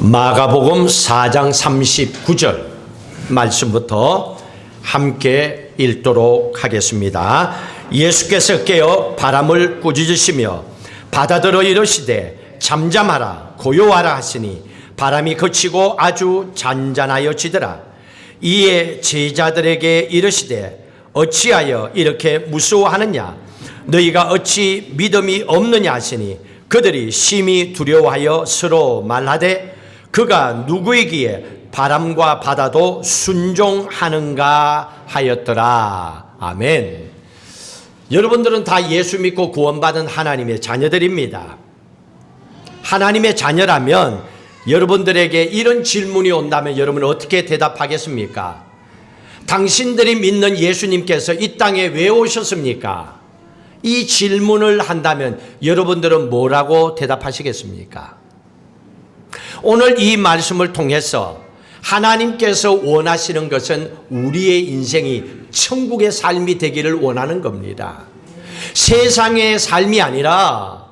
마가복음 4장 39절 말씀부터 함께 읽도록 하겠습니다. 예수께서 깨어 바람을 꾸짖으시며 바다더러 이르시되 잠잠하라 고요하라 하시니 바람이 그치고 아주 잔잔하여지더라. 이에 제자들에게 이르시되 어찌하여 이렇게 무서워하느냐 너희가 어찌 믿음이 없느냐 하시니 그들이 심히 두려워하여 서로 말하되 그가 누구이기에 바람과 바다도 순종하는가 하였더라. 아멘. 여러분들은 다 예수 믿고 구원받은 하나님의 자녀들입니다. 하나님의 자녀라면 여러분들에게 이런 질문이 온다면 여러분은 어떻게 대답하겠습니까? 당신들이 믿는 예수님께서 이 땅에 왜 오셨습니까? 이 질문을 한다면 여러분들은 뭐라고 대답하시겠습니까? 오늘 이 말씀을 통해서 하나님께서 원하시는 것은 우리의 인생이 천국의 삶이 되기를 원하는 겁니다. 세상의 삶이 아니라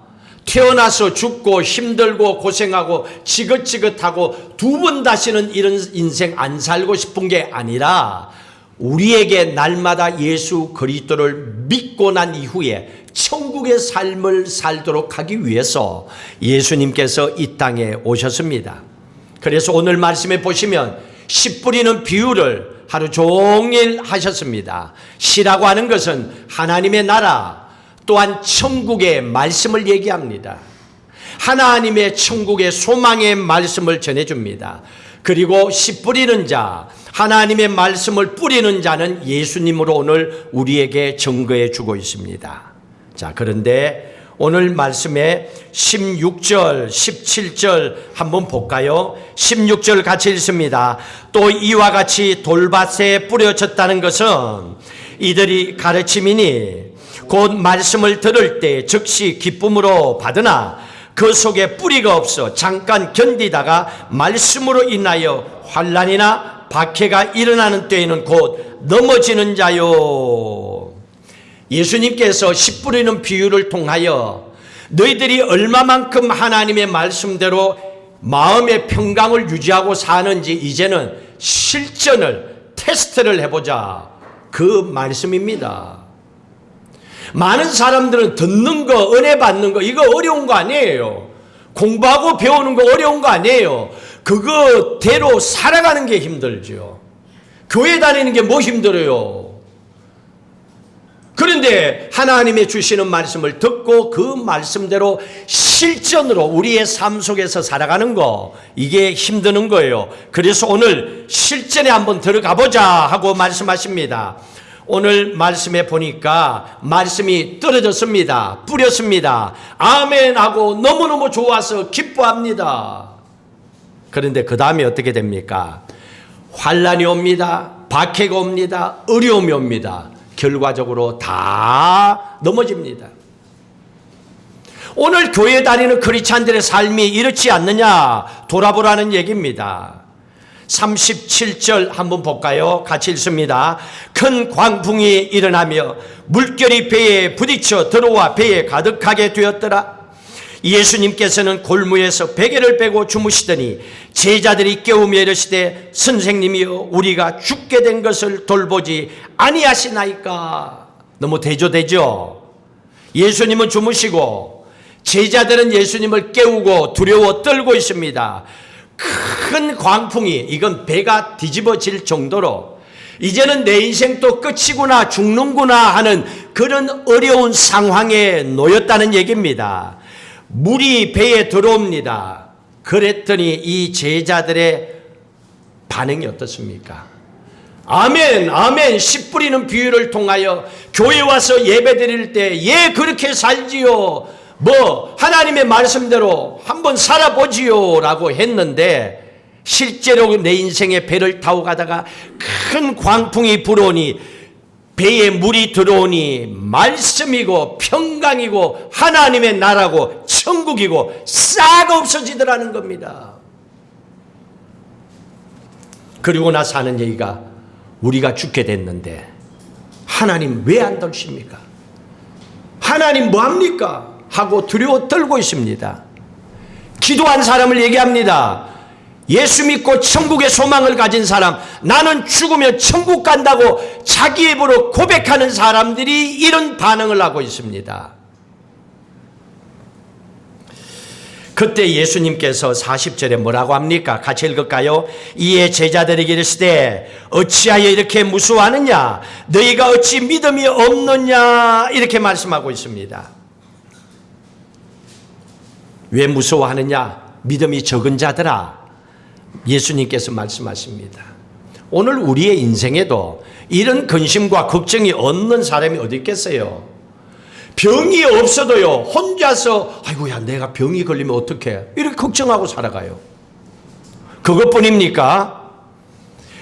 태어나서 죽고 힘들고 고생하고 지긋지긋하고 두 번 다시는 이런 인생 안 살고 싶은 게 아니라 우리에게 날마다 예수 그리스도를 믿고 난 이후에 천국의 삶을 살도록 하기 위해서 예수님께서 이 땅에 오셨습니다. 그래서 오늘 말씀에 보시면 씨 뿌리는 비유를 하루 종일 하셨습니다. 씨라고 하는 것은 하나님의 나라 또한 천국의 말씀을 얘기합니다. 하나님의 천국의 소망의 말씀을 전해줍니다. 그리고 씨 뿌리는 자, 하나님의 말씀을 뿌리는 자는 예수님으로 오늘 우리에게 증거해 주고 있습니다. 자, 그런데 오늘 말씀에 16절, 17절 한번 볼까요? 16절 같이 읽습니다. 또 이와 같이 돌밭에 뿌려졌다는 것은 이들이 가르침이니 곧 말씀을 들을 때 즉시 기쁨으로 받으나 그 속에 뿌리가 없어 잠깐 견디다가 말씀으로 인하여 환난이나 박해가 일어나는 때에는 곧 넘어지는 자요. 예수님께서 씨 뿌리는 비유를 통하여 너희들이 얼마만큼 하나님의 말씀대로 마음의 평강을 유지하고 사는지 이제는 실전을 테스트를 해보자, 그 말씀입니다. 많은 사람들은 듣는 거, 은혜 받는 거 이거 어려운 거 아니에요. 공부하고 배우는 거 어려운 거 아니에요. 그거대로 살아가는 게 힘들죠. 교회 다니는 게 뭐 힘들어요. 그런데 하나님의 주시는 말씀을 듣고 그 말씀대로 실전으로 우리의 삶 속에서 살아가는 거, 이게 힘드는 거예요. 그래서 오늘 실전에 한번 들어가 보자 하고 말씀하십니다. 오늘 말씀에 보니까 말씀이 떨어졌습니다. 뿌렸습니다. 아멘 하고 너무너무 좋아서 기뻐합니다. 그런데 그 다음에 어떻게 됩니까? 환난이 옵니다. 박해가 옵니다. 어려움이 옵니다. 결과적으로 다 넘어집니다. 오늘 교회 다니는 크리스찬들의 삶이 이렇지 않느냐 돌아보라는 얘기입니다. 37절 한번 볼까요? 같이 읽습니다. 큰 광풍이 일어나며 물결이 배에 부딪혀 들어와 배에 가득하게 되었더라. 예수님께서는 골무에서 베개를 빼고 주무시더니 제자들이 깨우며 이르시되 선생님이여 우리가 죽게 된 것을 돌보지 아니하시나이까. 너무 대조되죠. 예수님은 주무시고 제자들은 예수님을 깨우고 두려워 떨고 있습니다. 큰 광풍이, 이건 배가 뒤집어질 정도로 이제는 내 인생도 끝이구나, 죽는구나 하는 그런 어려운 상황에 놓였다는 얘기입니다. 물이 배에 들어옵니다. 그랬더니 이 제자들의 반응이 어떻습니까? 아멘, 아멘. 씨 뿌리는 비유를 통하여 교회 와서 예배 드릴 때 예 그렇게 살지요, 뭐 하나님의 말씀대로 한번 살아보지요 라고 했는데 실제로 내 인생에 배를 타고 가다가 큰 광풍이 불어오니 배에 물이 들어오니 말씀이고 평강이고 하나님의 나라고 천국이고 싹 없어지더라는 겁니다. 그리고 나서 하는 얘기가 우리가 죽게 됐는데 하나님 왜 안 돌십니까? 하나님 뭐합니까? 하고 두려워 떨고 있습니다. 기도한 사람을 얘기합니다. 예수 믿고 천국의 소망을 가진 사람, 나는 죽으면 천국 간다고 자기 입으로 고백하는 사람들이 이런 반응을 하고 있습니다. 그때 예수님께서 40절에 뭐라고 합니까? 같이 읽을까요? 이에 제자들에게 이르시되 어찌하여 이렇게 무서워하느냐? 너희가 어찌 믿음이 없느냐? 이렇게 말씀하고 있습니다. 왜 무서워하느냐? 믿음이 적은 자들아. 예수님께서 말씀하십니다. 오늘 우리의 인생에도 이런 근심과 걱정이 없는 사람이 어디 있겠어요? 병이 없어도요, 혼자서 아이고야 내가 병이 걸리면 어떡해, 이렇게 걱정하고 살아가요. 그것뿐입니까?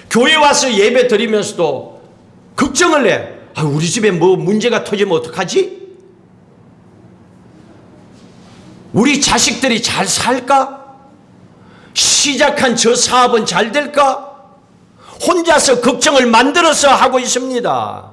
교회 와서 예배 드리면서도 걱정을 해. 우리 집에 뭐 문제가 터지면 어떡하지? 우리 자식들이 잘 살까? 시작한 저 사업은 잘 될까? 혼자서 걱정을 만들어서 하고 있습니다.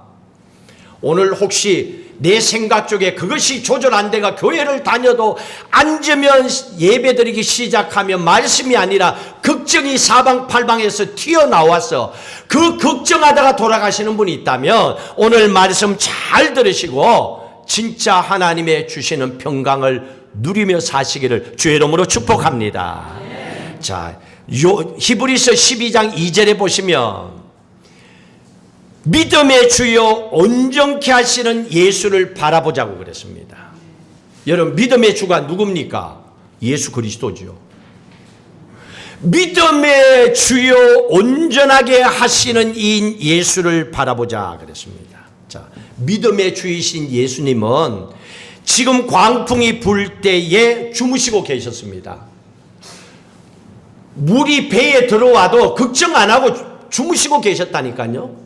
오늘 혹시 내 생각 쪽에 그것이 조절 안 돼가 교회를 다녀도 앉으면 예배드리기 시작하면 말씀이 아니라 걱정이 사방팔방에서 튀어나와서 그 걱정하다가 돌아가시는 분이 있다면 오늘 말씀 잘 들으시고 진짜 하나님의 주시는 평강을 누리며 사시기를 주의 이름으로 축복합니다. 자, 히브리서 12장 2절에 보시면 믿음의 주요 온전케 하시는 예수를 바라보자고 그랬습니다. 여러분, 믿음의 주가 누굽니까? 예수 그리스도죠. 믿음의 주요 온전하게 하시는 이 예수를 바라보자 그랬습니다. 자, 믿음의 주이신 예수님은 지금 광풍이 불 때에 주무시고 계셨습니다. 물이 배에 들어와도 걱정 안 하고 주무시고 계셨다니까요.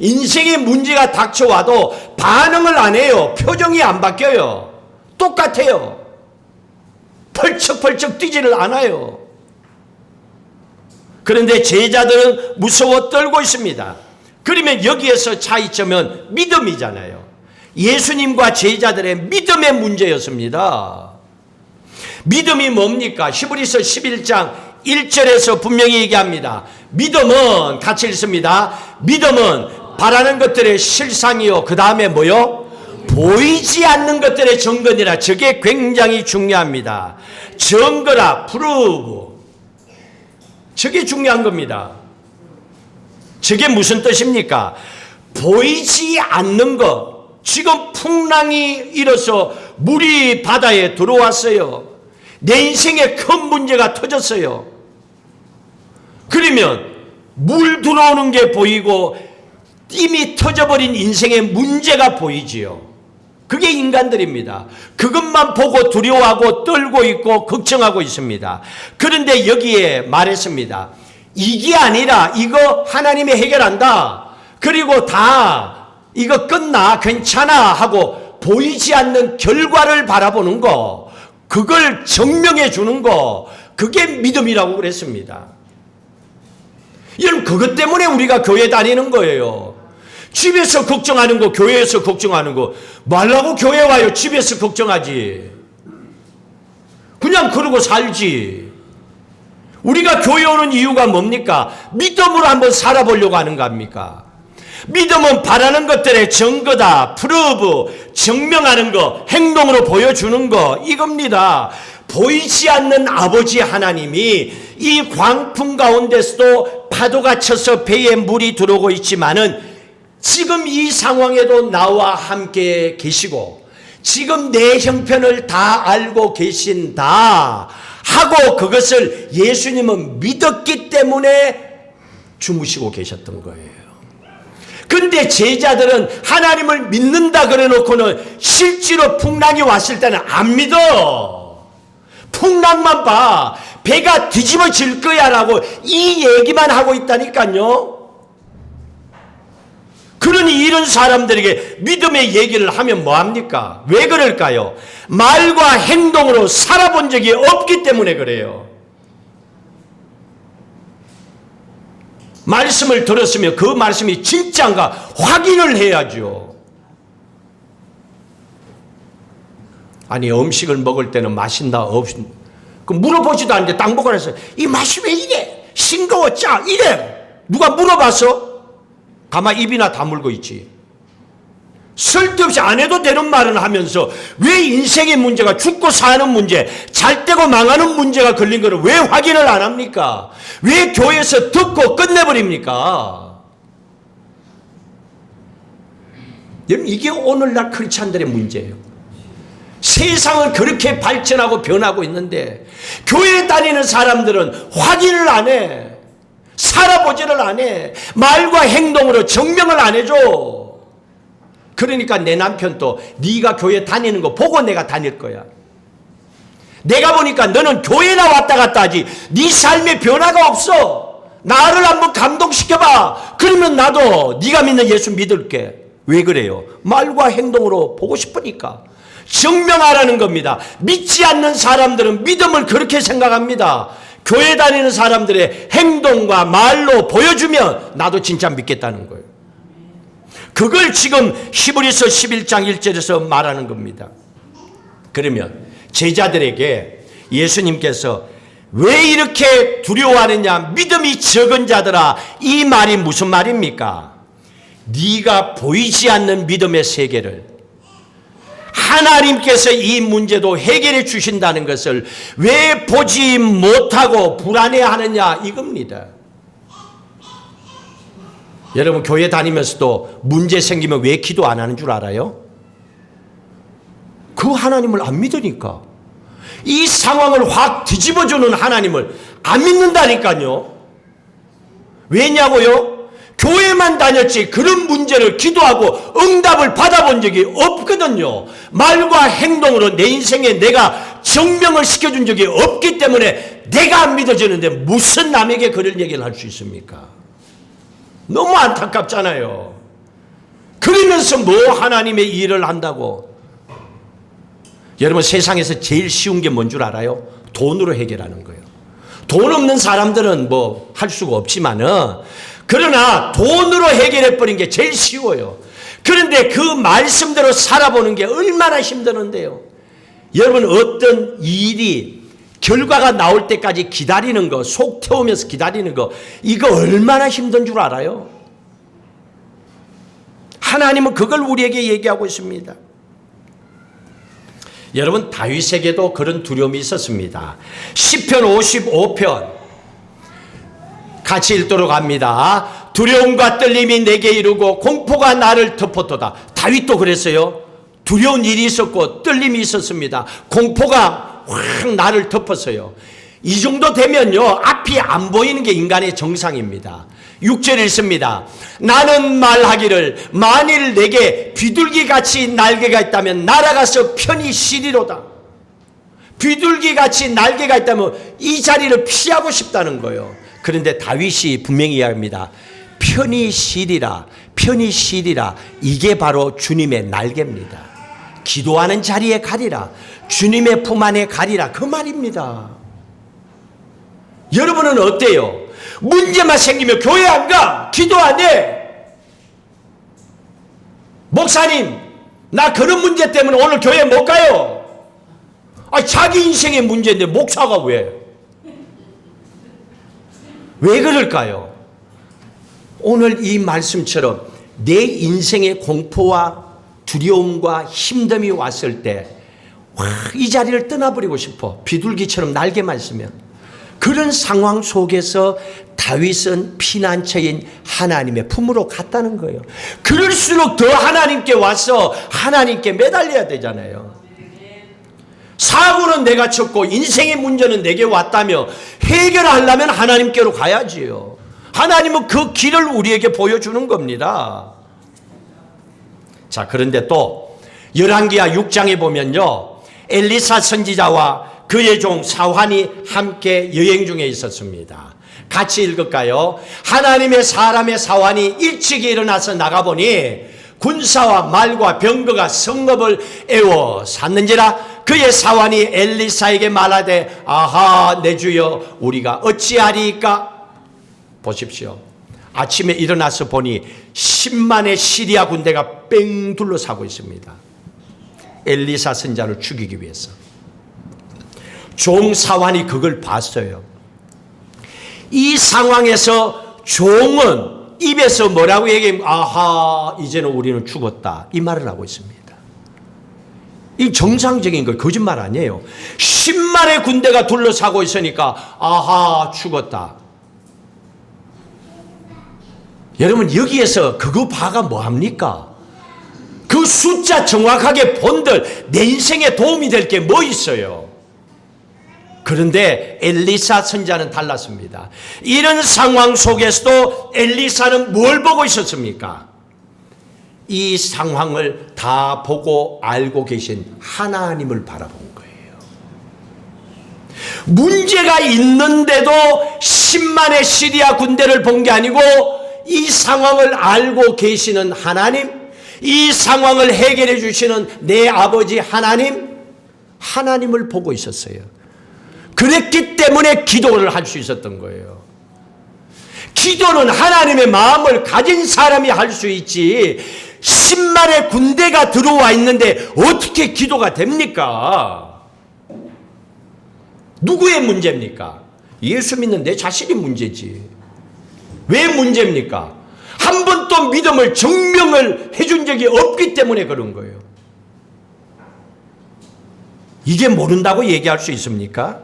인생의 문제가 닥쳐와도 반응을 안 해요. 표정이 안 바뀌어요. 똑같아요. 펄쩍펄쩍 뛰지를 않아요. 그런데 제자들은 무서워 떨고 있습니다. 그러면 여기에서 차이점은 믿음이잖아요. 예수님과 제자들의 믿음의 문제였습니다. 믿음이 뭡니까? 히브리서 11장 1절에서 분명히 얘기합니다. 믿음은, 같이 읽습니다. 믿음은 바라는 것들의 실상이요, 그 다음에 뭐요? 보이지 않는 것들의 증거니라. 저게 굉장히 중요합니다. 증거라, 프루브. 저게 중요한 겁니다. 저게 무슨 뜻입니까? 보이지 않는 것. 지금 풍랑이 일어서 물이 바다에 들어왔어요. 내 인생에 큰 문제가 터졌어요. 그러면 물 들어오는 게 보이고 이미 터져버린 인생의 문제가 보이지요. 그게 인간들입니다. 그것만 보고 두려워하고 떨고 있고 걱정하고 있습니다. 그런데 여기에 말했습니다. 이게 아니라 이거 하나님이 해결한다. 그리고 다 이거 끝나 괜찮아 하고 보이지 않는 결과를 바라보는 거, 그걸 증명해 주는 거, 그게 믿음이라고 그랬습니다. 여러분, 그것 때문에 우리가 교회 다니는 거예요. 집에서 걱정하는 거, 교회에서 걱정하는 거 말라고 교회 와요. 집에서 걱정하지. 그냥 그러고 살지. 우리가 교회 오는 이유가 뭡니까? 믿음으로 한번 살아보려고 하는 겁니까? 믿음은 바라는 것들의 증거다. 프루브, 증명하는 거, 행동으로 보여주는 거, 이겁니다. 보이지 않는 아버지 하나님이 이 광풍 가운데서도 파도가 쳐서 배에 물이 들어오고 있지만은 지금 이 상황에도 나와 함께 계시고 지금 내 형편을 다 알고 계신다 하고 그것을 예수님은 믿었기 때문에 주무시고 계셨던 거예요. 근데 제자들은 하나님을 믿는다 그래 놓고는 실제로 풍랑이 왔을 때는 안 믿어. 풍랑만 봐. 배가 뒤집어질 거야 라고 이 얘기만 하고 있다니까요. 그러니 이런 사람들에게 믿음의 얘기를 하면 뭐합니까? 왜 그럴까요? 말과 행동으로 살아본 적이 없기 때문에 그래요. 말씀을 들었으면 그 말씀이 진짜인가 확인을 해야죠. 아니, 음식을 먹을 때는 맛있나 그 물어보지도 않는데 땅 보고 그래서 이 맛이 왜 이래? 싱거워 짜 이래. 누가 물어봤어? 가만 입이나 다물고 있지. 쓸데없이 안 해도 되는 말은 하면서 왜 인생의 문제가 죽고 사는 문제, 잘 되고 망하는 문제가 걸린 거를 왜 확인을 안 합니까? 왜 교회에서 듣고 끝내버립니까? 여러분, 이게 오늘날 크리스찬들의 문제예요. 세상은 그렇게 발전하고 변하고 있는데 교회 다니는 사람들은 확인을 안 해. 살아보지를 안 해. 말과 행동으로 증명을 안 해줘. 그러니까 내 남편도 네가 교회 다니는 거 보고 내가 다닐 거야. 내가 보니까 너는 교회나 왔다 갔다 하지 네 삶에 변화가 없어. 나를 한번 감동시켜봐. 그러면 나도 네가 믿는 예수 믿을게. 왜 그래요? 말과 행동으로 보고 싶으니까. 증명하라는 겁니다. 믿지 않는 사람들은 믿음을 그렇게 생각합니다. 교회 다니는 사람들의 행동과 말로 보여주면 나도 진짜 믿겠다는 거예요. 그걸 지금 히브리서 11장 1절에서 말하는 겁니다. 그러면 제자들에게 예수님께서 왜 이렇게 두려워하느냐? 믿음이 적은 자들아, 이 말이 무슨 말입니까? 네가 보이지 않는 믿음의 세계를 하나님께서 이 문제도 해결해 주신다는 것을 왜 보지 못하고 불안해하느냐 이겁니다. 여러분, 교회 다니면서도 문제 생기면 왜 기도 안 하는 줄 알아요? 그 하나님을 안 믿으니까. 이 상황을 확 뒤집어주는 하나님을 안 믿는다니까요. 왜냐고요? 교회만 다녔지 그런 문제를 기도하고 응답을 받아본 적이 없거든요. 말과 행동으로 내 인생에 내가 증명을 시켜준 적이 없기 때문에 내가 안 믿어지는데 무슨 남에게 그런 얘기를 할 수 있습니까? 너무 안타깝잖아요. 그러면서 뭐 하나님의 일을 한다고. 여러분, 세상에서 제일 쉬운 게 뭔 줄 알아요? 돈으로 해결하는 거예요. 돈 없는 사람들은 뭐 할 수가 없지만은, 그러나 돈으로 해결해버린 게 제일 쉬워요. 그런데 그 말씀대로 살아보는 게 얼마나 힘드는데요. 여러분, 어떤 일이 결과가 나올 때까지 기다리는 거, 속 태우면서 기다리는 거, 이거 얼마나 힘든 줄 알아요? 하나님은 그걸 우리에게 얘기하고 있습니다. 여러분, 다윗에게도 그런 두려움이 있었습니다. 시편 55편 같이 읽도록 합니다. 두려움과 떨림이 내게 이르고 공포가 나를 덮었도다. 다윗도 그랬어요. 두려운 일이 있었고 떨림이 있었습니다. 공포가 확 나를 덮었어요. 이 정도 되면요, 앞이 안 보이는 게 인간의 정상입니다. 6절 읽습니다. 나는 말하기를 만일 내게 비둘기같이 날개가 있다면 날아가서 편히 쉬리로다. 비둘기같이 날개가 있다면 이 자리를 피하고 싶다는 거예요. 그런데 다윗이 분명히 이야기합니다. 편히 쉬리라, 편히 쉬리라. 이게 바로 주님의 날개입니다. 기도하는 자리에 가리라, 주님의 품 안에 가리라, 그 말입니다. 여러분은 어때요? 문제만 생기면 교회 안 가, 기도 안 해. 목사님, 나 그런 문제 때문에 오늘 교회 못 가요. 자기 인생의 문제인데 목사가 왜 그럴까요? 오늘 이 말씀처럼 내 인생의 공포와 두려움과 힘듦이 왔을 때 이 자리를 떠나버리고 싶어. 비둘기처럼 날개만 있으면. 그런 상황 속에서 다윗은 피난처인 하나님의 품으로 갔다는 거예요. 그럴수록 더 하나님께 와서 하나님께 매달려야 되잖아요. 사고는 내가 쳤고 인생의 문제는 내게 왔다며 해결하려면 하나님께로 가야지요. 하나님은 그 길을 우리에게 보여주는 겁니다. 자, 그런데 또 열왕기하 6장에 보면요, 엘리사 선지자와 그의 종 사환이 함께 여행 중에 있었습니다. 같이 읽을까요? 하나님의 사람의 사환이 일찍이 일어나서 나가보니 군사와 말과 병거가 성읍을 에워 샀는지라. 그의 사환이 엘리사에게 말하되 아하 내 주여 우리가 어찌하리이까. 보십시오. 아침에 일어나서 보니 10만의 시리아 군대가 뺑 둘러싸고 있습니다. 엘리사 선지자를 죽이기 위해서. 종 사환이 그걸 봤어요. 이 상황에서 종은 입에서 뭐라고 얘기하면 아하 이제는 우리는 죽었다 이 말을 하고 있습니다. 이 정상적인 거 거짓말 아니에요. 10만의 군대가 둘러싸고 있으니까 아하 죽었다. 여러분 여기에서 그거 봐가 뭐합니까? 그 숫자 정확하게 본들 내 인생에 도움이 될 게 뭐 있어요? 그런데 엘리사 선지자는 달랐습니다. 이런 상황 속에서도 엘리사는 뭘 보고 있었습니까? 이 상황을 다 보고 알고 계신 하나님을 바라본 거예요. 문제가 있는데도 10만의 시리아 군대를 본 게 아니고 이 상황을 알고 계시는 하나님, 이 상황을 해결해 주시는 내 아버지 하나님을 보고 있었어요. 그랬기 때문에 기도를 할 수 있었던 거예요. 기도는 하나님의 마음을 가진 사람이 할 수 있지 10만의 군대가 들어와 있는데 어떻게 기도가 됩니까? 누구의 문제입니까? 예수 믿는 내 자신이 문제지. 왜 문제입니까? 한 번도 믿음을 증명을 해준 적이 없기 때문에 그런 거예요. 이게 모른다고 얘기할 수 있습니까?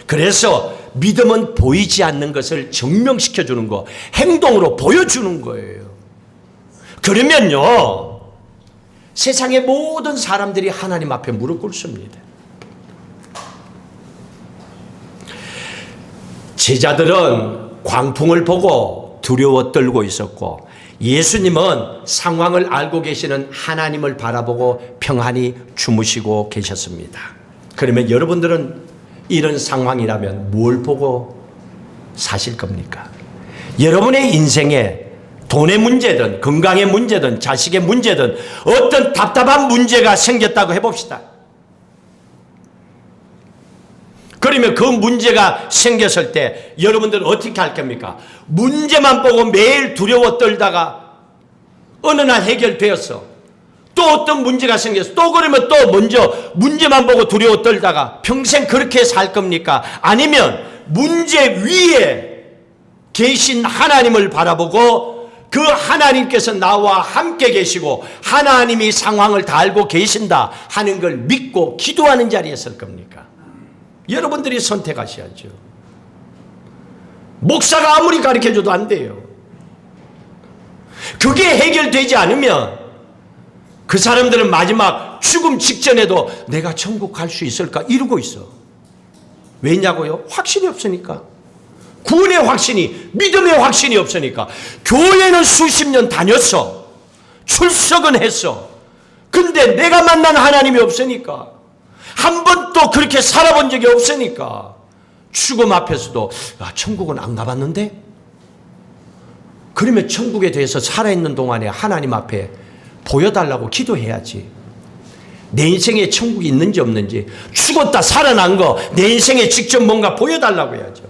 그래서 믿음은 보이지 않는 것을 증명시켜 주는 거, 행동으로 보여주는 거예요. 그러면요, 세상의 모든 사람들이 하나님 앞에 무릎 꿇습니다. 제자들은 광풍을 보고 두려워 떨고 있었고, 예수님은 상황을 알고 계시는 하나님을 바라보고 평안히 주무시고 계셨습니다. 그러면 여러분들은 이런 상황이라면 뭘 보고 사실 겁니까? 여러분의 인생에 돈의 문제든 건강의 문제든 자식의 문제든 어떤 답답한 문제가 생겼다고 해봅시다. 그러면 그 문제가 생겼을 때 여러분들은 어떻게 할 겁니까? 문제만 보고 매일 두려워 떨다가 어느 날 해결되었어. 또 어떤 문제가 생겼어. 또 그러면 또 먼저 문제만 보고 두려워 떨다가 평생 그렇게 살 겁니까? 아니면 문제 위에 계신 하나님을 바라보고 그 하나님께서 나와 함께 계시고 하나님이 상황을 다 알고 계신다 하는 걸 믿고 기도하는 자리에 설 겁니까? 여러분들이 선택하셔야죠. 목사가 아무리 가르쳐줘도 안 돼요. 그게 해결되지 않으면 그 사람들은 마지막 죽음 직전에도 내가 천국 갈 수 있을까 이러고 있어. 왜냐고요? 확신이 없으니까. 구원의 확신이, 믿음의 확신이 없으니까. 교회는 수십 년 다녔어. 출석은 했어. 근데 내가 만난 하나님이 없으니까. 한 번도 그렇게 살아본 적이 없으니까. 죽음 앞에서도 천국은 안 가봤는데? 그러면 천국에 대해서 살아있는 동안에 하나님 앞에 보여달라고 기도해야지. 내 인생에 천국이 있는지 없는지, 죽었다 살아난 거 내 인생에 직접 뭔가 보여달라고 해야죠.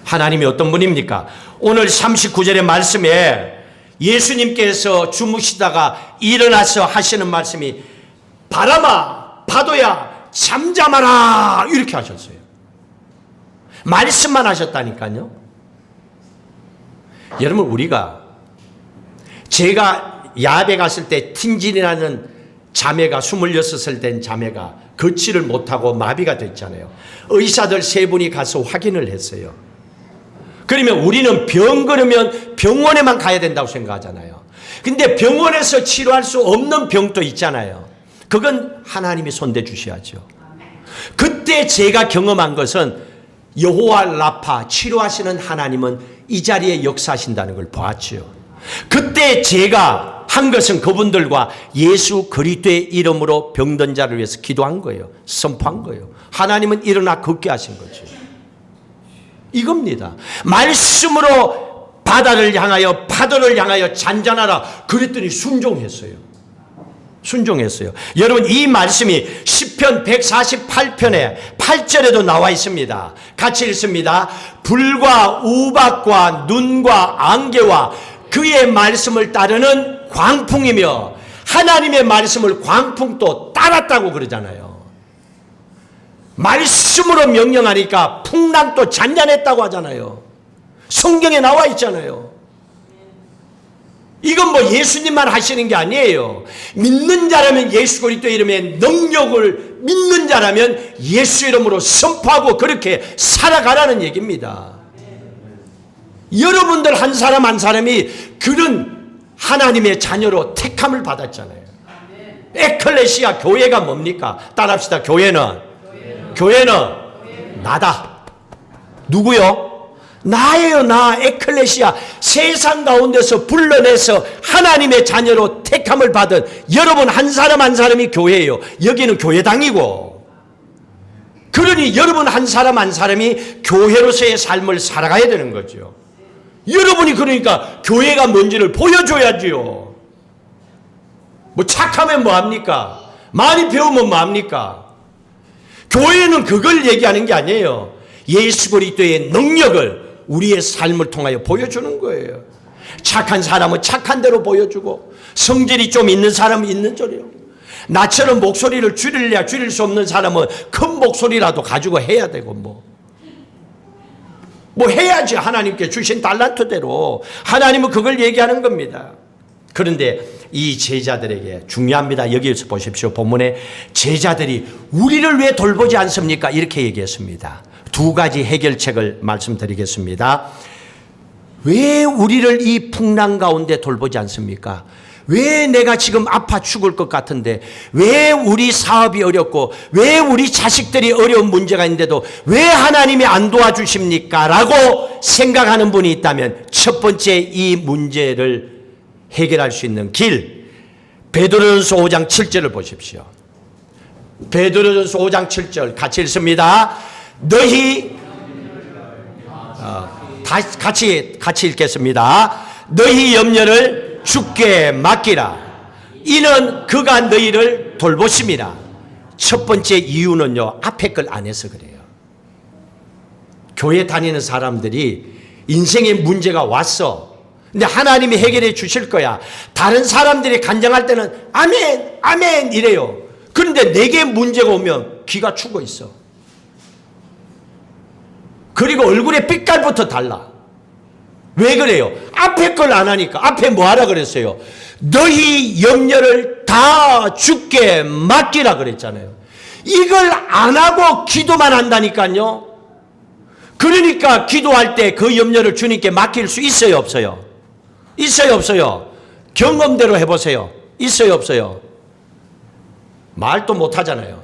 하나님이 어떤 분입니까? 오늘 39절의 말씀에 예수님께서 주무시다가 일어나서 하시는 말씀이 바람아 파도야 잠잠하라 이렇게 하셨어요. 말씀만 하셨다니까요. 여러분 우리가 제가 야베 갔을 때 틴진이라는 자매가 26살 된 자매가 걷지를 못하고 마비가 됐잖아요. 의사들 3분이 가서 확인을 했어요. 그러면 우리는 병 걸으면 병원에만 가야 된다고 생각하잖아요. 근데 병원에서 치료할 수 없는 병도 있잖아요. 그건 하나님이 손대 주셔야죠. 그때 제가 경험한 것은 여호와 라파 치료하시는 하나님은 이 자리에 역사하신다는 걸 보았죠. 그때 제가 한 것은 그분들과 예수 그리스도의 이름으로 병든 자를 위해서 기도한 거예요. 선포한 거예요. 하나님은 일어나 걷게 하신 거죠. 이겁니다. 말씀으로 바다를 향하여 파도를 향하여 잔잔하라 그랬더니 순종했어요. 순종했어요. 여러분 이 말씀이 시편 148편에 8절에도 나와 있습니다. 같이 읽습니다. 불과 우박과 눈과 안개와 그의 말씀을 따르는 광풍이며 하나님의 말씀을 광풍도 따랐다고 그러잖아요. 말씀으로 명령하니까 풍랑도 잔잔했다고 하잖아요. 성경에 나와 있잖아요. 이건 뭐 예수님만 하시는 게 아니에요. 믿는 자라면 예수 그리스도 이름의 능력을 믿는 자라면 예수 이름으로 선포하고 그렇게 살아가라는 얘기입니다. 여러분들 한 사람 한 사람이 그런 하나님의 자녀로 택함을 받았잖아요. 에클레시아 교회가 뭡니까? 따라합시다. 교회는 나다. 누구요? 나예요. 나 에클레시아. 세상 가운데서 불러내서 하나님의 자녀로 택함을 받은 여러분 한 사람 한 사람이 교회예요. 여기는 교회당이고, 그러니 여러분 한 사람 한 사람이 교회로서의 삶을 살아가야 되는 거죠. 여러분이 그러니까 교회가 뭔지를 보여줘야지요. 뭐 착하면 뭐합니까? 많이 배우면 뭐합니까? 교회는 그걸 얘기하는 게 아니에요. 예수 그리스도의 능력을 우리의 삶을 통하여 보여주는 거예요. 착한 사람은 착한 대로 보여주고, 성질이 좀 있는 사람은 있는 대로, 나처럼 목소리를 줄일래야 줄일 수 없는 사람은 큰 목소리라도 가지고 해야 되고, 뭐 해야지. 하나님께 주신 달란트대로 하나님은 그걸 얘기하는 겁니다. 그런데 이 제자들에게 중요합니다. 여기에서 보십시오. 본문에 제자들이 우리를 왜 돌보지 않습니까? 이렇게 얘기했습니다. 두 가지 해결책을 말씀드리겠습니다. 왜 우리를 이 풍랑 가운데 돌보지 않습니까? 왜 내가 지금 아파 죽을 것 같은데, 왜 우리 사업이 어렵고, 왜 우리 자식들이 어려운 문제가 있는데도 왜 하나님이 안 도와주십니까? 라고 생각하는 분이 있다면 첫 번째 이 문제를 해결할 수 있는 길, 베드로전서 5장 7절을 보십시오. 베드로전서 5장 7절 같이 읽습니다. 너희 같이 읽겠습니다. 너희 염려를 주께 맡기라. 이는 그가 너희를 돌보심이라. 첫 번째 이유는요, 앞에 걸 안 해서 그래요. 교회 다니는 사람들이 인생에 문제가 왔어. 근데 하나님이 해결해 주실 거야. 다른 사람들이 간증할 때는 아멘, 아멘 이래요. 그런데 내게 문제가 오면 귀가 죽어 있어. 그리고 얼굴에 빛깔부터 달라. 왜 그래요? 앞에 걸 안 하니까. 앞에 뭐 하라 그랬어요? 너희 염려를 다 주께 맡기라 그랬잖아요. 이걸 안 하고 기도만 한다니까요. 그러니까 기도할 때 그 염려를 주님께 맡길 수 있어요, 없어요? 있어요, 없어요? 경험대로 해보세요. 있어요, 없어요? 말도 못 하잖아요.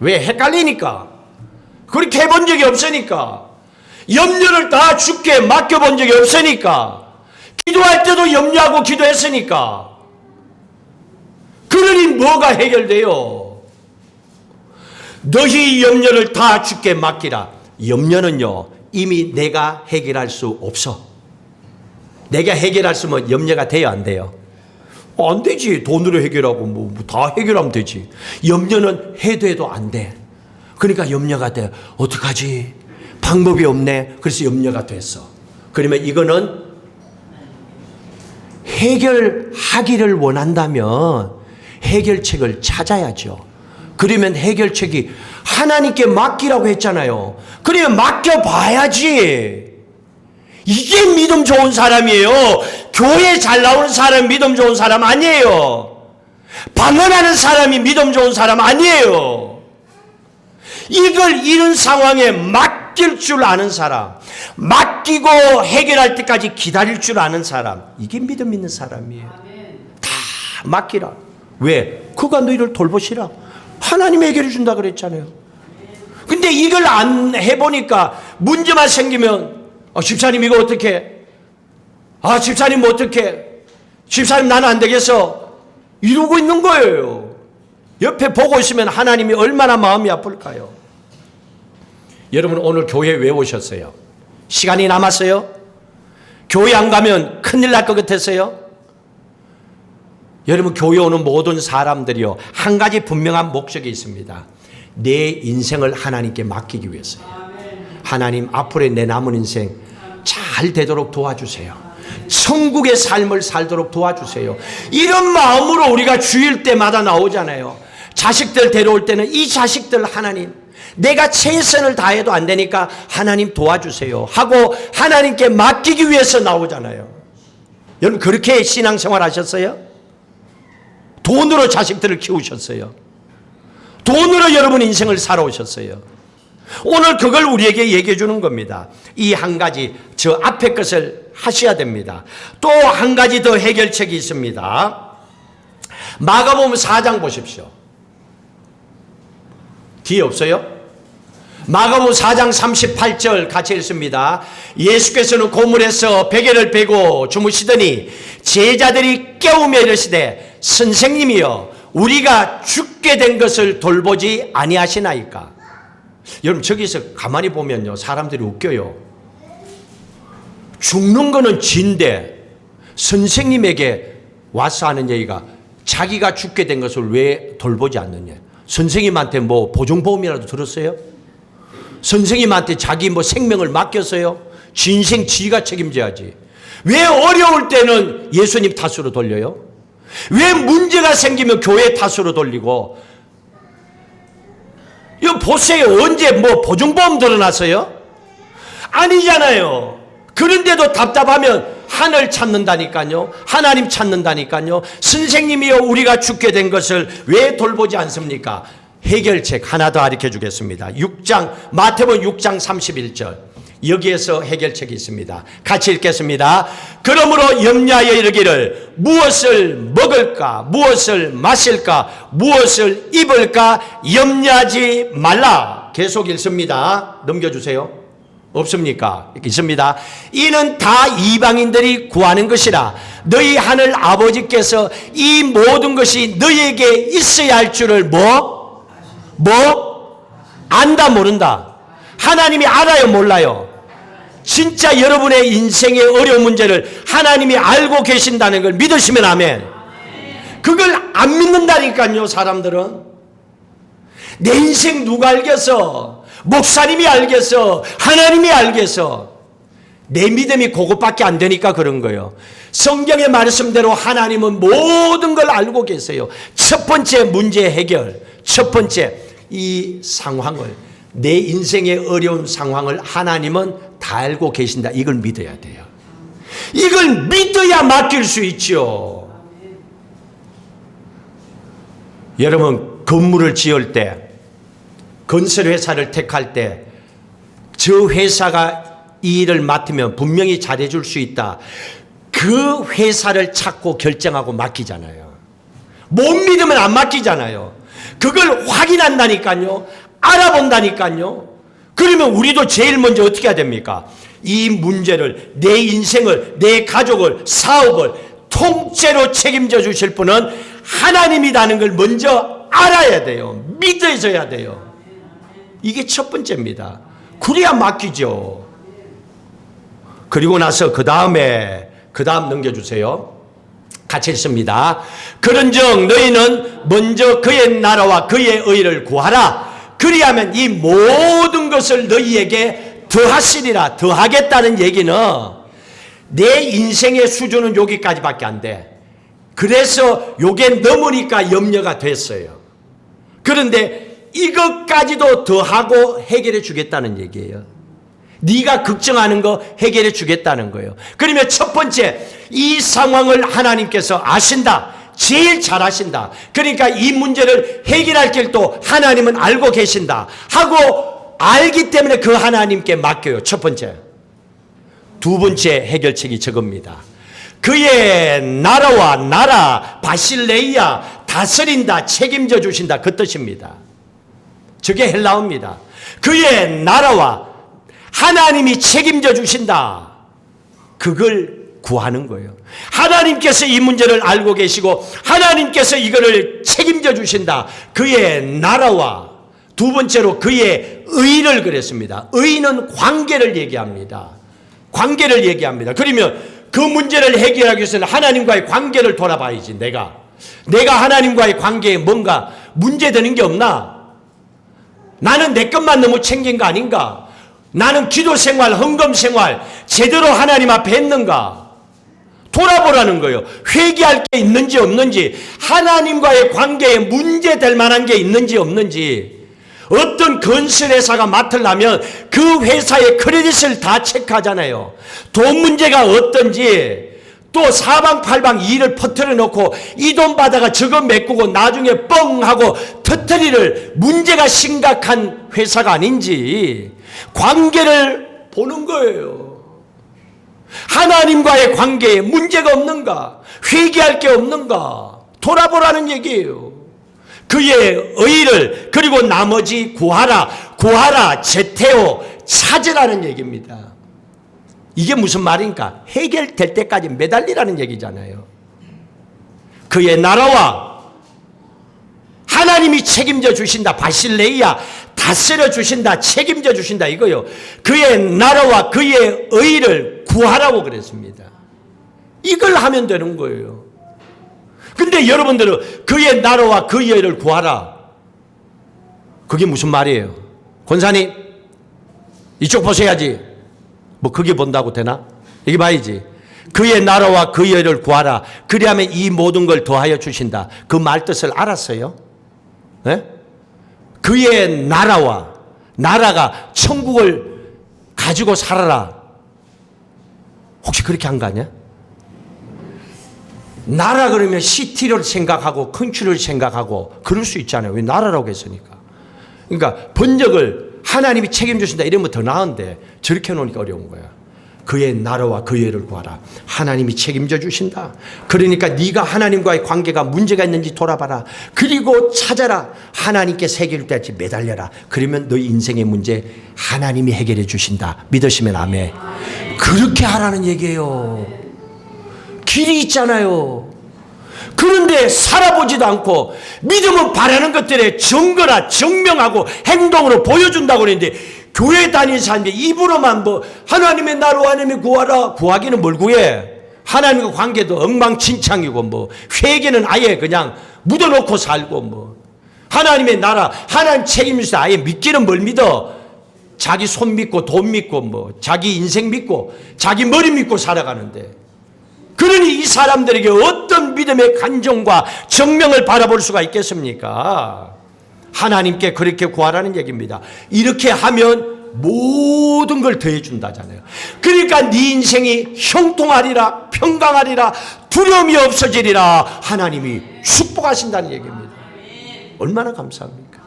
왜? 헷갈리니까. 그렇게 해본 적이 없으니까. 염려를 다 주께 맡겨본 적이 없으니까. 기도할 때도 염려하고 기도했으니까. 그러니 뭐가 해결돼요? 너희 염려를 다 주께 맡기라. 염려는요, 이미 내가 해결할 수 없어. 내가 해결할 수 있으면 염려가 돼요, 안 돼요? 안 되지. 돈으로 해결하고 다 해결하면 되지. 염려는 해도 안 돼. 그러니까 염려가 돼. 어떡하지? 방법이 없네. 그래서 염려가 됐어. 그러면 이거는 해결하기를 원한다면 해결책을 찾아야죠. 그러면 해결책이 하나님께 맡기라고 했잖아요. 그러면 맡겨봐야지. 이게 믿음 좋은 사람이에요. 교회 잘 나오는 사람 믿음 좋은 사람 아니에요. 방언하는 사람이 믿음 좋은 사람 아니에요. 이걸 이런 상황에 맡길 줄 아는 사람, 맡기고 해결할 때까지 기다릴 줄 아는 사람, 이게 믿음 있는 사람이에요. 다 맡기라. 왜? 그가 너희를 돌보시라. 하나님이 해결해 준다 그랬잖아요. 근데 이걸 안 해보니까 문제만 생기면 집사님 이거 어떻게? 집사님 어떻게? 집사님 나는 안 되겠어. 이러고 있는 거예요. 옆에 보고 있으면 하나님이 얼마나 마음이 아플까요? 여러분 오늘 교회 왜 오셨어요? 시간이 남았어요? 교회 안 가면 큰일 날 것 같았어요? 여러분 교회 오는 모든 사람들이요, 한 가지 분명한 목적이 있습니다. 내 인생을 하나님께 맡기기 위해서요. 하나님 앞으로의 내 남은 인생 잘 되도록 도와주세요. 천국의 삶을 살도록 도와주세요. 이런 마음으로 우리가 주일 때마다 나오잖아요. 자식들 데려올 때는 이 자식들 하나님 내가 최선을 다해도 안 되니까 하나님 도와주세요 하고 하나님께 맡기기 위해서 나오잖아요. 여러분 그렇게 신앙생활 하셨어요? 돈으로 자식들을 키우셨어요. 돈으로 여러분 인생을 살아오셨어요. 오늘 그걸 우리에게 얘기해 주는 겁니다. 이 한 가지 저 앞에 것을 하셔야 됩니다. 또 한 가지 더 해결책이 있습니다. 마가복음 4장 보십시오. 뒤에 없어요? 마가복음 4장 38절 같이 읽습니다. 예수께서는 고물에서 베개를 베고 주무시더니 제자들이 깨우며 이르시되 선생님이여 우리가 죽게 된 것을 돌보지 아니하시나이까. 여러분 저기서 가만히 보면요 사람들이 웃겨요. 죽는 거는 진데 선생님에게 와서 하는 얘기가 자기가 죽게 된 것을 왜 돌보지 않느냐. 선생님한테 뭐 보증보험이라도 들었어요? 선생님한테 자기 뭐 생명을 맡겼어요? 진생 지가 책임져야지. 왜 어려울 때는 예수님 탓으로 돌려요? 왜 문제가 생기면 교회 탓으로 돌리고? 이거 보세요. 언제 뭐 보증보험 들어놨어요? 아니잖아요. 그런데도 답답하면 하늘 찾는다니까요. 하나님 찾는다니까요. 선생님이여 우리가 죽게 된 것을 왜 돌보지 않습니까? 해결책 하나 더 가르쳐 주겠습니다. 마태복음 6장 31절. 여기에서 해결책이 있습니다. 같이 읽겠습니다. 그러므로 염려하여 이르기를 무엇을 먹을까 무엇을 마실까 무엇을 입을까 염려하지 말라. 계속 읽습니다. 넘겨주세요. 없습니까? 있습니다. 이는 다 이방인들이 구하는 것이라. 너희 하늘 아버지께서 이 모든 것이 너희에게 있어야 할 줄을 안다 모른다. 하나님이 알아요 몰라요? 진짜 여러분의 인생의 어려운 문제를 하나님이 알고 계신다는 걸 믿으시면 아멘. 그걸 안 믿는다니까요. 사람들은 내 인생 누가 알겠어? 목사님이 알겠어? 하나님이 알겠어? 내 믿음이 그것밖에 안 되니까 그런 거예요. 성경의 말씀대로 하나님은 모든 걸 알고 계세요. 첫 번째 문제 해결, 첫 번째 이 상황을, 내 인생의 어려운 상황을 하나님은 다 알고 계신다. 이걸 믿어야 돼요. 이걸 믿어야 맡길 수 있죠. 여러분 건물을 지을 때, 건설회사를 택할 때 저 회사가 이 일을 맡으면 분명히 잘해줄 수 있다. 그 회사를 찾고 결정하고 맡기잖아요. 못 믿으면 안 맡기잖아요. 그걸 확인한다니까요. 알아본다니까요. 그러면 우리도 제일 먼저 어떻게 해야 됩니까? 이 문제를, 내 인생을, 내 가족을, 사업을 통째로 책임져 주실 분은 하나님이라는 걸 먼저 알아야 돼요. 믿어져야 돼요. 이게 첫 번째입니다. 그래야 맡기죠. 그리고 나서 그 다음 넘겨주세요. 같이 읽습니다. 그런즉 너희는 먼저 그의 나라와 그의 의를 구하라. 그리하면 이 모든 것을 너희에게 더하시리라. 더하겠다는 얘기는 내 인생의 수준은 여기까지밖에 안 돼. 그래서 요게 넘으니까 염려가 됐어요. 그런데 이것까지도 더하고 해결해 주겠다는 얘기예요. 네가 걱정하는 거 해결해 주겠다는 거예요. 그러면 첫 번째, 이 상황을 하나님께서 아신다. 제일 잘 아신다. 그러니까 이 문제를 해결할 길도 하나님은 알고 계신다 하고 알기 때문에 그 하나님께 맡겨요. 첫 번째. 두 번째 해결책이 저겁니다. 그의 나라와 나라 바실레이아 다스린다, 책임져 주신다, 그 뜻입니다. 저게 헬라어입니다. 그의 나라와 하나님이 책임져 주신다. 그걸 구하는 거예요. 하나님께서 이 문제를 알고 계시고 하나님께서 이거를 책임져 주신다. 그의 나라와 두 번째로 그의 의를 그랬습니다. 의는 관계를 얘기합니다. 관계를 얘기합니다. 그러면 그 문제를 해결하기 위해서는 하나님과의 관계를 돌아봐야지. 내가 하나님과의 관계에 뭔가 문제되는 게 없나? 나는 내 것만 너무 챙긴 거 아닌가? 나는 기도 생활, 헌금 생활 제대로 하나님 앞에 했는가? 돌아보라는 거예요. 회개할 게 있는지 없는지, 하나님과의 관계에 문제될 만한 게 있는지 없는지, 어떤 건설회사가 맡으려면 그 회사의 크레딧을 다 체크하잖아요. 돈 문제가 어떤지, 또 사방팔방 일을 퍼뜨려 놓고 이 돈 받아가 저거 메꾸고 나중에 뻥 하고 터뜨리를 문제가 심각한 회사가 아닌지 관계를 보는 거예요. 하나님과의 관계에 문제가 없는가? 회개할 게 없는가? 돌아보라는 얘기예요. 그의 의를, 그리고 나머지 구하라, 제태오, 찾으라는 얘기입니다. 이게 무슨 말인가? 해결될 때까지 매달리라는 얘기잖아요. 그의 나라와 하나님이 책임져 주신다. 바실레이야, 다스려 주신다. 책임져 주신다. 이거요. 그의 나라와 그의 의를 구하라고 그랬습니다. 이걸 하면 되는 거예요. 근데 여러분들은 그의 나라와 그의 의를 구하라. 그게 무슨 말이에요? 권사님, 이쪽 보셔야지. 뭐 그게 본다고 되나? 여기 봐야지. 그의 나라와 그의 의를 구하라. 그리하면 이 모든 걸 더하여 주신다. 그 말 뜻을 알았어요? 네? 그의 나라가 천국을 가지고 살아라. 혹시 그렇게 한 거 아니야? 나라 그러면 시티를 생각하고 컨트리를 생각하고 그럴 수 있잖아요. 왜 나라라고 했으니까. 그러니까 번역을 하나님이 책임주신다 이러면 더 나은데 저렇게 해놓으니까 어려운 거야. 그의 나라와 그의 의를 구하라. 하나님이 책임져 주신다. 그러니까 네가 하나님과의 관계가 문제가 있는지 돌아봐라. 그리고 찾아라. 하나님께 해결될 때까지 매달려라. 그러면 너희 인생의 문제 하나님이 해결해 주신다. 믿으시면 아멘. 그렇게 하라는 얘기예요. 길이 있잖아요. 그런데 살아보지도 않고 믿음은 바라는 것들에 증거나 증명하고 행동으로 보여준다고 그러는데 교회 다니는 사람들이 입으로만 뭐 하나님의 나라와 하나님의 구하라. 구하기는 뭘 구해? 하나님과 관계도 엉망진창이고 뭐 회개는 아예 그냥 묻어놓고 살고 뭐 하나님의 나라 하나님 책임지시다 아예 믿기는 뭘 믿어? 자기 손 믿고 돈 믿고 뭐 자기 인생 믿고 자기 머리 믿고 살아가는데 그러니 이 사람들에게 어떤 믿음의 간정과 정명을 바라볼 수가 있겠습니까? 하나님께 그렇게 구하라는 얘기입니다. 이렇게 하면 모든 걸 더해준다잖아요. 그러니까 네 인생이 형통하리라, 평강하리라, 두려움이 없어지리라 하나님이 축복하신다는 얘기입니다. 얼마나 감사합니까?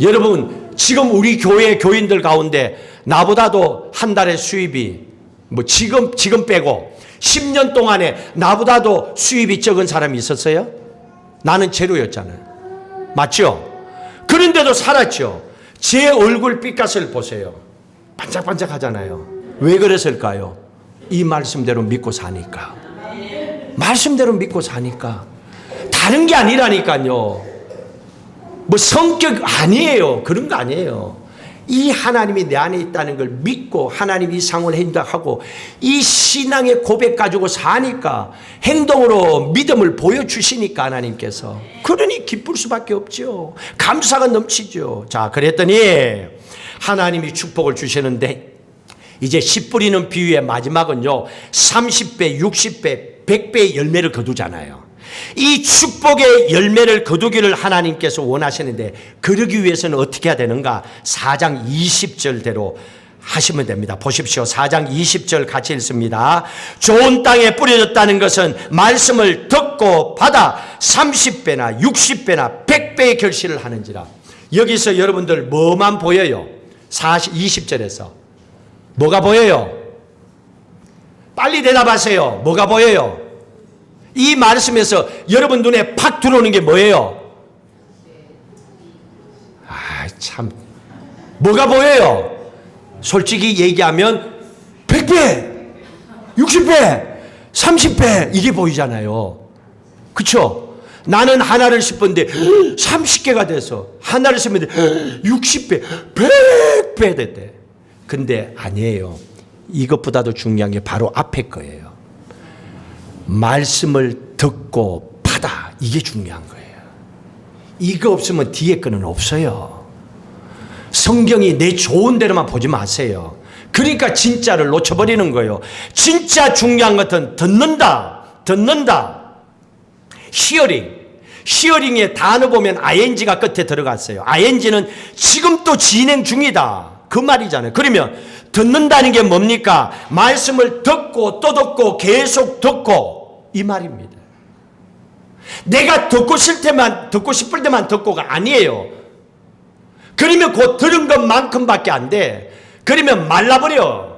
여러분 지금 우리 교회 교인들 가운데 나보다도 한 달에 수입이 뭐 지금 빼고 10년 동안에 나보다도 수입이 적은 사람이 있었어요? 나는 제로였잖아요. 맞죠? 그런데도 살았죠. 제 얼굴 삐까스를 보세요. 반짝반짝 하잖아요. 왜 그랬을까요? 이 말씀대로 믿고 사니까. 말씀대로 믿고 사니까. 다른 게 아니라니까요. 뭐 성격 아니에요. 그런 거 아니에요. 이 하나님이 내 안에 있다는 걸 믿고 하나님 이상을 행동하고 이 신앙의 고백 가지고 사니까 행동으로 믿음을 보여주시니까 하나님께서 그러니 기쁠 수밖에 없죠. 감사가 넘치죠. 자 그랬더니 하나님이 축복을 주시는데 이제 씨 뿌리는 비유의 마지막은요 30배 60배 100배의 열매를 거두잖아요. 이 축복의 열매를 거두기를 하나님께서 원하시는데 그러기 위해서는 어떻게 해야 되는가? 4장 20절대로 하시면 됩니다. 보십시오. 4장 20절 같이 읽습니다. 좋은 땅에 뿌려졌다는 것은 말씀을 듣고 받아 30배나 60배나 100배의 결실을 하는지라. 여기서 여러분들 뭐만 보여요? 20절에서 뭐가 보여요? 빨리 대답하세요. 뭐가 보여요? 이 말씀에서 여러분 눈에 팍 들어오는 게 뭐예요? 아, 참. 뭐가 보여요? 솔직히 얘기하면 100배, 60배, 30배 이게 보이잖아요. 그렇죠? 나는 하나를 심었는데 30개가 돼서 하나를 심었는데 60배, 100배 됐대. 근데 아니에요. 이것보다도 중요한 게 바로 앞에 거예요. 말씀을 듣고 받아. 이게 중요한 거예요. 이거 없으면 뒤에 거는 없어요. 성경이 내 좋은 대로만 보지 마세요. 그러니까 진짜를 놓쳐버리는 거예요. 진짜 중요한 것은 듣는다. 히어링. 히어링의 단어 보면 ing가 끝에 들어갔어요. ing는 지금 또 진행 중이다. 그 말이잖아요. 그러면 듣는다는 게 뭡니까? 말씀을 듣고 또 듣고 계속 듣고 이 말입니다. 내가 듣고 싶을 때만 듣고가 아니에요. 그러면 곧 들은 것만큼밖에 안 돼. 그러면 말라버려.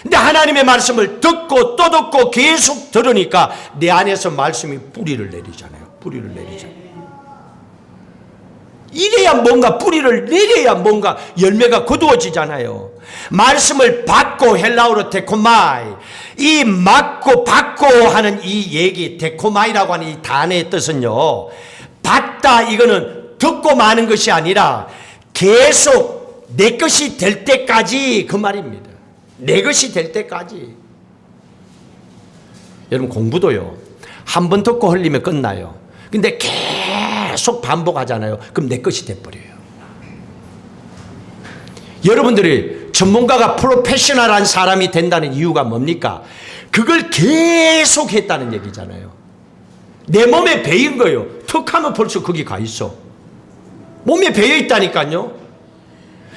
근데 하나님의 말씀을 듣고 또 듣고 계속 들으니까 내 안에서 말씀이 뿌리를 내리잖아요. 뿌리를 내리잖아요. 이래야 뭔가 뿌리를 내려야 뭔가 열매가 거두어지잖아요. 말씀을 받고 헬라어로 데코마이, 이 맞고 받고 하는 이 얘기, 데코마이라고 하는 이 단어의 뜻은요, 받다 이거는 듣고 마는 것이 아니라 계속 내 것이 될 때까지 그 말입니다. 내 것이 될 때까지. 여러분 공부도요, 한 번 듣고 흘리면 끝나요. 근데 계속 반복하잖아요. 그럼 내 것이 돼버려요. 여러분들이 전문가가 프로페셔널한 사람이 된다는 이유가 뭡니까? 그걸 계속 했다는 얘기잖아요. 내 몸에 배인 거예요. 턱 하면 벌써 거기 가 있어. 몸에 배어 있다니까요.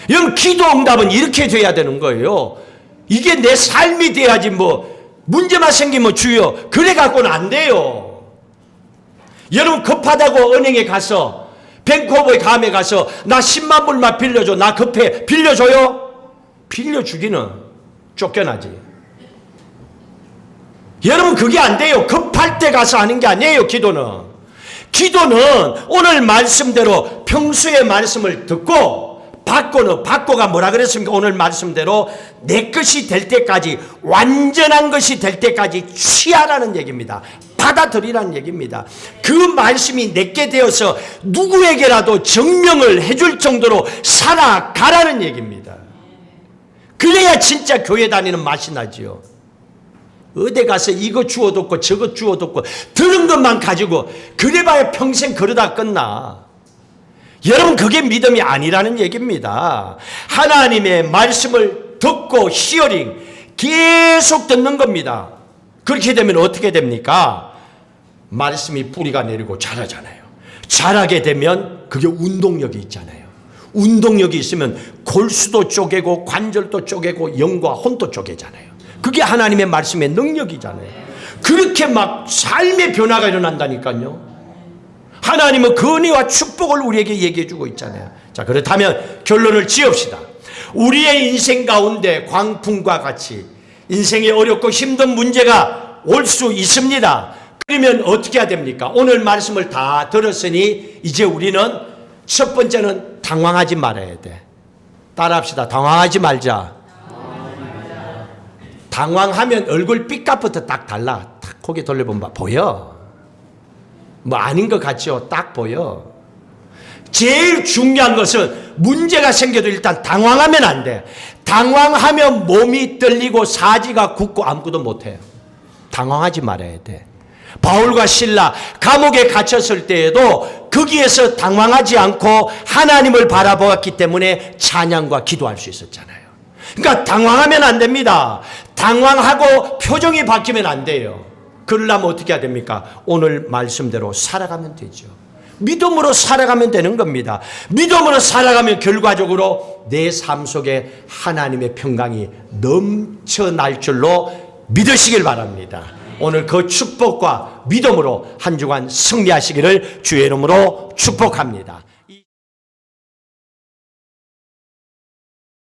여러분 기도 응답은 이렇게 돼야 되는 거예요. 이게 내 삶이 돼야지 뭐 문제만 생기면 주여 그래 갖고는 안 돼요. 여러분 급하다고 은행에 가서 뱅크오버에 감에 가서 나 10만 불만 빌려줘. 나 급해. 빌려줘요? 빌려주기는 쫓겨나지. 여러분 그게 안 돼요. 급할 때 가서 하는 게 아니에요. 기도는 오늘 말씀대로 평소의 말씀을 듣고 받고가 뭐라 그랬습니까? 오늘 말씀대로 내 것이 될 때까지, 완전한 것이 될 때까지 취하라는 얘기입니다. 받아들이라는 얘기입니다. 그 말씀이 내게 되어서 누구에게라도 증명을 해줄 정도로 살아가라는 얘기입니다. 그래야 진짜 교회 다니는 맛이 나지요. 어디 가서 이거 주워 듣고 저거 주워 듣고 들은 것만 가지고 그래봐야 평생 그러다 끝나. 여러분 그게 믿음이 아니라는 얘기입니다. 하나님의 말씀을 듣고 히어링 계속 듣는 겁니다. 그렇게 되면 어떻게 됩니까? 말씀이 뿌리가 내리고 자라잖아요. 자라게 되면 그게 운동력이 있잖아요. 운동력이 있으면 골수도 쪼개고 관절도 쪼개고 영과 혼도 쪼개잖아요. 그게 하나님의 말씀의 능력이잖아요. 그렇게 막 삶의 변화가 일어난다니까요. 하나님은 그 은혜와 축복을 우리에게 얘기해 주고 있잖아요. 자, 그렇다면 결론을 지읍시다. 우리의 인생 가운데 광풍과 같이 인생에 어렵고 힘든 문제가 올 수 있습니다. 그러면 어떻게 해야 됩니까? 오늘 말씀을 다 들었으니 이제 우리는 첫 번째는 당황하지 말아야 돼. 따라합시다. 당황하지 말자. 당황하면 얼굴 삐까부터 딱 달라. 딱 고개 돌려보면 봐. 보여. 뭐 아닌 것 같죠? 딱 보여. 제일 중요한 것은 문제가 생겨도 일단 당황하면 안 돼. 당황하면 몸이 떨리고 사지가 굳고 아무것도 못해요. 당황하지 말아야 돼. 바울과 실라 감옥에 갇혔을 때에도 거기에서 당황하지 않고 하나님을 바라보았기 때문에 찬양과 기도할 수 있었잖아요. 그러니까 당황하면 안 됩니다. 당황하고 표정이 바뀌면 안 돼요. 그러려면 어떻게 해야 됩니까? 오늘 말씀대로 살아가면 되죠. 믿음으로 살아가면 되는 겁니다. 믿음으로 살아가면 결과적으로 내 삶 속에 하나님의 평강이 넘쳐날 줄로 믿으시길 바랍니다. 오늘 그 축복과 믿음으로 한 주간 승리하시기를 주의 이름으로 축복합니다.